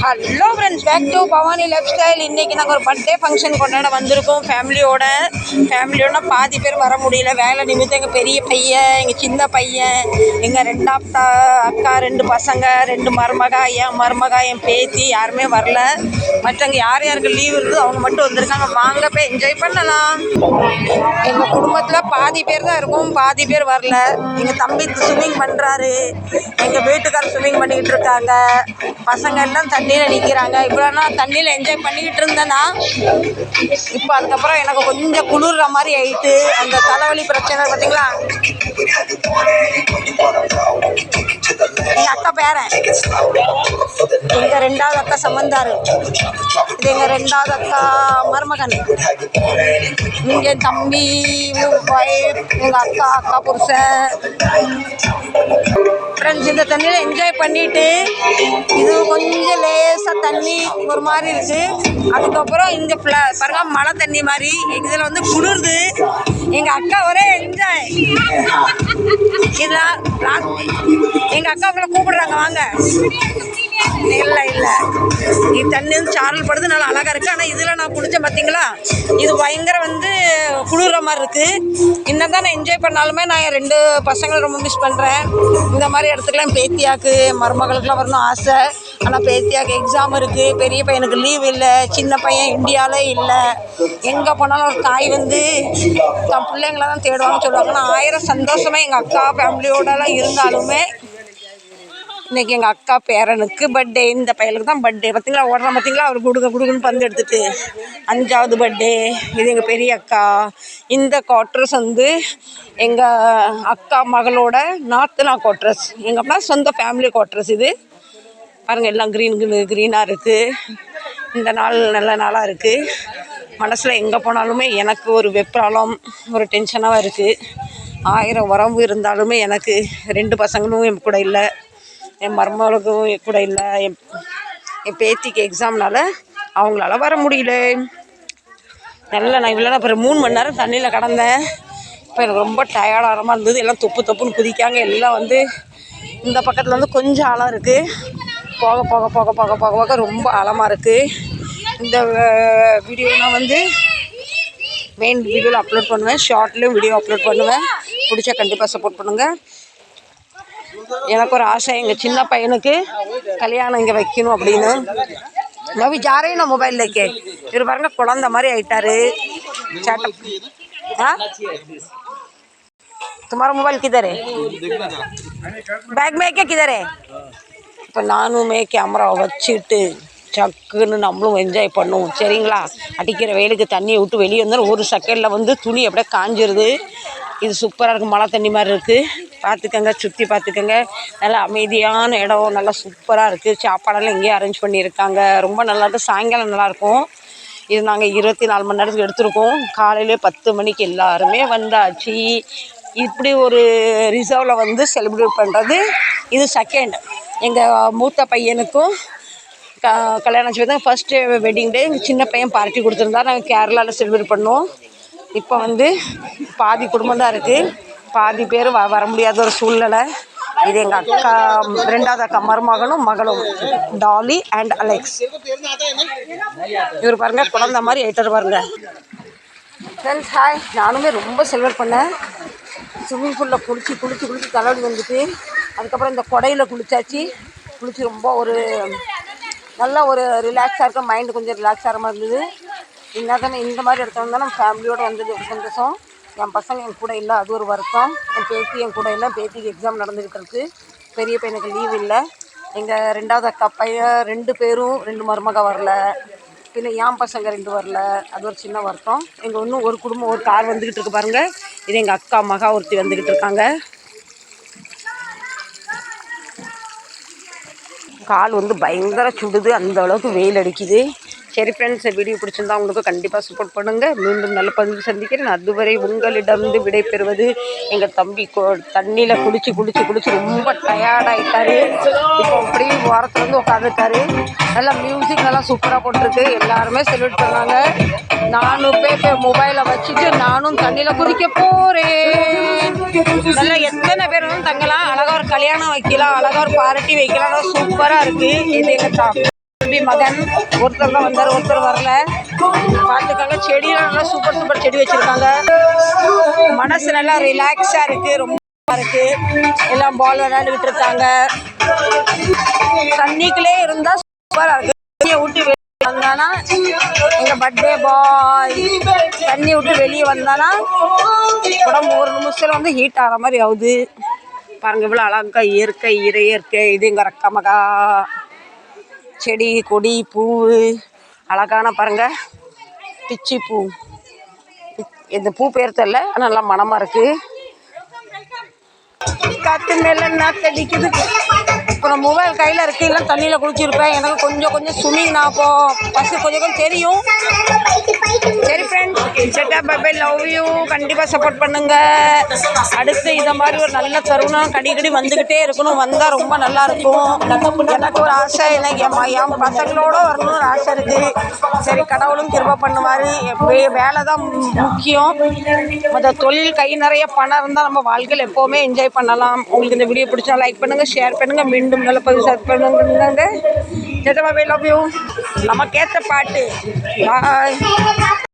Hello friends, back to Bhavani lifestyle. இன்றைக்கி நாங்கள் ஒரு பர்த்டே ஃபங்க்ஷன் கொண்டாட வந்திருக்கோம் ஃபேமிலியோட. பாதி பேர் வர முடியல வேலை நிமித்தம். எங்கள் பெரிய பையன், எங்கள் சின்ன பையன், எங்கள் ரெண்டாவது அக்கா, 2 பசங்க, 2 மருமகா, என் மருமகா, என் பேத்தி யாருமே வரல. மற்றவங்க யார் யாருக்கு லீவ் இருக்குது அவங்க மட்டும் வந்திருக்காங்க. வாங்க போய் என்ஜாய் பண்ணலாம். எங்கள் குடும்பத்தில் பாதி பேர் தான் இருக்கும், பாதி பேர் வரல. எங்கள் தம்பி ஸ்விம்மிங் பண்ணுறாரு, எங்கள் வீட்டுக்காரர் ஸ்விம்மிங் பண்ணிக்கிட்டு இருக்காங்க. பசங்க எல்லாம் தண்ணியில் நிற்கிறாங்க. இவ்வளோ நான் தண்ணியில் என்ஜாய் பண்ணிக்கிட்டு இருந்தேன்னா இப்போ அதுக்கப்புறம் எனக்கு கொஞ்சம் குளிர்ற மாதிரி ஆயிட்டு. அந்த தலைவலி பிரச்சனை பார்த்தீங்களா. எங்கள் அக்கா பேரன், எங்கள் 2வது அக்கா சம்பந்தாரு, இது எங்கள் 2வது அக்கா மருமகன், இங்கே தம்பி, ஒய்ஃப், எங்கள் அக்கா புருஷன். ஃப்ரெண்ட்ஸ், இந்த தண்ணியில் என்ஜாய் பண்ணிவிட்டு இது கொஞ்சம் லேசாக தண்ணி ஒரு மாதிரி இருக்குது. அதுக்கப்புறம் இங்கே பாருங்க மழை தண்ணி மாதிரி. இதில் வந்து குளிருது. எங்கள் அக்கா ஒரே என்ஜாய். இதெல்லாம் எங்கள் அக்கா உங்களை கூப்பிடுறாங்க, வாங்க. இல்லை இது தண்ணி வந்து சாரல் படுது, நல்லா அழகாக இருக்குது. ஆனால் இதில் நான் குடித்தேன் பார்த்தீங்களா, இது பயங்கர வந்து குளிர்ற மாதிரி இருக்குது. இன்னும் தான் நான் என்ஜாய் பண்ணாலுமே நான் என் 2 பசங்களை ரொம்ப மிஸ் பண்ணுறேன். இந்த மாதிரி இடத்துக்குலாம் பேத்தியாக்கு மருமகளுக்கெலாம் வரணும் ஆசை. ஆனால் பேத்தியாக்கு எக்ஸாம் இருக்குது, பெரிய பையனுக்கு லீவ் இல்லை, சின்ன பையன் இந்தியாவிலே இல்லை. எங்கே போனாலும் ஒரு தாய் வந்து தன் பிள்ளைங்கள தான் தேடுவாங்கன்னு சொல்லுவாங்க. நான் 1000 சந்தோஷமாக எங்கள் அக்கா ஃபேமிலியோடலாம் இருந்தாலுமே இன்றைக்கி எங்கள் அக்கா பேரனுக்கு பர்த்டே. இந்த பையனுக்கு தான் பர்த்டே. பார்த்தீங்களா, ஓடுறா பார்த்தீங்களா, அவர் குடுக்குன்னு பந்து எடுத்துட்டு. 5வது பர்த்டே. இது எங்கள் பெரிய அக்கா. இந்த குவார்ட்டர்ஸ் வந்து எங்கள் அக்கா மகளோட நாத்தனா குவார்ட்டர்ஸ். எங்கள் அப்பா சொந்த ஃபேமிலி குவார்ட்டர்ஸ். இது பாருங்கள், எல்லாம் க்ரீனாக இருக்குது. இந்த நாள் நல்ல நாளாக இருக்குது. மனசில் எங்கே போனாலுமே எனக்கு ஒரு வெப்ராலம், ஒரு டென்ஷனாக இருக்குது. 1000 உறவு இருந்தாலுமே எனக்கு 2 பசங்களும் என் கூட இல்லை, என் மருமகளுக்கும் என் கூட இல்லை. என் பேத்திக்கு எக்ஸாம்னால அவங்களால வர முடியல. நான் இவ்வளோ அப்புறம் 3 மணி நேரம் தண்ணியில் கடந்தேன். இப்போ எனக்கு ரொம்ப டயர்டாக இருந்தது. எல்லாம் தொப்புன்னு குதிக்காங்க. எல்லாம் வந்து இந்த பக்கத்தில் வந்து கொஞ்சம் ஆழம் இருக்குது. போக போக போக போக போக போக ரொம்ப ஆழமாக இருக்குது. இந்த வீடியோ நான் வந்து மெயின் வீடியோவில் அப்லோட் பண்ணுவேன், ஷார்ட்லேயும் வீடியோ அப்லோட் பண்ணுவேன். பிடிச்சா கண்டிப்பாக சப்போர்ட் பண்ணுங்கள். எனக்கு ஒரு ஆசை, எங்கள் சின்ன பையனுக்கு கல்யாணம் இங்கே வைக்கணும் அப்படின்னு. நவி ஜாரையும் நான் மொபைல் लेके இவர் பாருங்க குழந்தை மாதிரி ஆயிட்டாரு. तुम्हारा मोबाइल किधर है? बैग में क्या किधर है? இப்போ நானுமே கேமரா வச்சுட்டு சக்குன்னு நம்மளும் என்ஜாய் பண்ணுவோம், சரிங்களா? அடிக்கிற வெயிலுக்கு தண்ணியை விட்டு வெளியே வந்தாலும் ஒரு செகண்டில் வந்து துணி அப்படியே காஞ்சிருது. இது சூப்பராக இருக்குது, மழை தண்ணி மாதிரி இருக்குது. பார்த்துக்கங்க, சுற்றி பார்த்துக்கங்க. நல்லா அமைதியான இடம், நல்லா சூப்பராக இருக்குது. சாப்பாடெல்லாம் இங்கேயே அரேஞ்ச் பண்ணியிருக்காங்க, ரொம்ப நல்லா இருக்குது. சாயங்காலம் நல்லாயிருக்கும். இது நாங்கள் 24 மணி நேரத்துக்கு எடுத்திருக்கோம். காலையிலே 10 மணிக்கு எல்லாருமே வந்தாச்சு. இப்படி ஒரு ரிசர்வில் வந்து செலிப்ரேட் பண்ணுறது இது செகண்ட். எங்கள் மூத்த பையனுக்கும் கல்யாணம் செய்வது ஃபஸ்ட்டு வெட்டிங் டே. எங்கள் சின்ன பையன் பார்ட்டி கொடுத்துருந்தா நாங்கள் கேரளாவில் செலிப்ரேட் பண்ணோம். இப்போ வந்து பாதி குடும்பம் தான் இருக்குது, பாதி பேர் வர முடியாத ஒரு சூழ்நிலை. இது எங்கள் அக்கா 2வது அக்கா மருமகனும் மகளும், டாலி அண்ட் அலெக்ஸ். இவர் பாருங்கள் குழந்த மாதிரி ஆயிட்டார் பாருங்க. ஃப்ரெண்ட்ஸ் ஹாய், நானுமே ரொம்ப செலிப்ரேட் பண்ணேன். ஸ்விம்மிங் பூலில் குளிச்சு தலைவலி வந்துட்டு, அதுக்கப்புறம் இந்த கொடையில் குளிச்சு ரொம்ப ஒரு நல்ல ஒரு ரிலாக்ஸாக இருக்க, மைண்டு கொஞ்சம் ரிலாக்ஸ் ஆகிற மாதிரி இருந்தது. இன்னும் இந்த மாதிரி இடத்துல வந்தால் நம்ம ஃபேமிலியோடு வந்தது ஒரு சந்தோஷம். என் பசங்க என் கூட இல்லை, அது ஒரு வருத்தம். என் பேத்தி என் கூட இல்லை, பேத்திக்கு எக்ஸாம் நடந்துக்கிட்டு இருக்குது. பெரிய பையனுக்கு லீவ் இல்லை. எங்கள் 2வது அக்கா பையன் 2 பேரும் 2 மருமக வரல. பின்ன என் பசங்க 2 வரல, அது ஒரு சின்ன வருத்தம். எங்கள் இன்னும் ஒரு குடும்பம், ஒரு கார் வந்துக்கிட்டு இருக்கு பாருங்கள். இது எங்கள் அக்கா மகா ஒருத்தி வந்துக்கிட்டு இருக்காங்க. கால் வந்து பயங்கர சுடுது, அந்த அளவுக்கு வெயில் அடிக்குது. சரி ஃப்ரெண்ட்ஸ், வீடியோ பிடிச்சிருந்தா உங்களுக்கு கண்டிப்பாக சப்போர்ட் பண்ணுங்கள். மீண்டும் நல்ல பதிவு சந்திக்கிறேன். அதுவரை உங்களிடமிருந்து விடைபெறுவது எங்கள் தம்பி. தண்ணியில் குளிச்சு ரொம்ப டயர்டாகிட்டாரு. இப்போ அப்படி ஓரத்தில் வந்து உட்காந்துருக்காரு. நல்லா மியூசிக் நல்லா சூப்பராக போட்டிருக்கு. எல்லாருமே செலிப்ரேட் பண்ணாங்க. நானும் போய் மொபைலை வச்சுட்டு நானும் தண்ணியில் குதிக்க போகிறேன். நல்லா எத்தனை பேர் வேணும் தங்கலாம். அழகாக ஒரு கல்யாணம் வைக்கலாம், அழகாக ஒரு பார்ட்டி வைக்கலாம். சூப்பராக இருக்குது. இது எங்கள் தம்பி மகன் ஒருத்தர் தான் வந்தார், ஒருத்தர் வரல. பார்த்துக்காங்க, செடியெல்லாம் நல்லா சூப்பர் சூப்பர் செடி வச்சுருக்காங்க. மனசு நல்லா ரிலாக்ஸாக இருக்குது, ரொம்ப இருக்குது. எல்லாம் பால் விளையாண்டுக்கிட்டு இருக்காங்க. தண்ணிக்குள்ளே இருந்தால் சூப்பராக இருக்குது. தண்ணியை விட்டு வெளியே வந்தானா எங்கள் பர்த்டே பாய் தண்ணி விட்டு வெளியே வந்தானா உடம்பு ஒரு நிமிஷத்தில் வந்து ஹீட் ஆகிற மாதிரி ஆகுது. பாருங்கள் இவ்வளோ அழகா இயற்கை இயற்கை. இது எங்கள் ரக்கமகா செடி கொடி பூ அழகான பாருங்கள் பிச்சி பூ. இந்த பூ பேர் தெரியல, ஆனால் நல்லா மனமாக இருக்குது. காற்று மேலே நாத்தடிக்குது. இப்போ நான் மொபைல் கையில் இருக்குது, இல்லை தண்ணியில் குளிச்சிருப்பேன். எனக்கு கொஞ்சம் ஸ்விம்மிங் நான் இப்போது ஃபஸ்ட்டு கொஞ்சம் தெரியும். சரி ஃப்ரெண்ட்ஸ், செட்டா பை லவ் யூ. கண்டிப்பாக சப்போர்ட் பண்ணுங்கள். அடுத்து இதை மாதிரி ஒரு நல்ல தருணம் கடிக்கடி வந்துக்கிட்டே இருக்கணும். வந்தால் ரொம்ப நல்லாயிருக்கும். எனக்கு ஒரு ஆசை, எனக்கு என் பசங்களோட வரணும்னு ஒரு ஆசை இருக்குது. சரி, கடவுளும் கிருபை பண்ணுவார். வேலை தான் முக்கியம். மற்ற தொழில் கை நிறைய பணம் இருந்தால் நம்ம வாழ்க்கையில் எப்போவுமே என்ஜாய் பண்ணலாம். உங்களுக்கு இந்த வீடியோ பிடிச்சா லைக் பண்ணுங்கள், ஷேர் பண்ணுங்கள். மீண்டும் நல்ல பதிவு ஷேர் பண்ணுங்க. செட்டா பை லவ் யூ. நமக்கேற்ற பாட்டு. பாய்.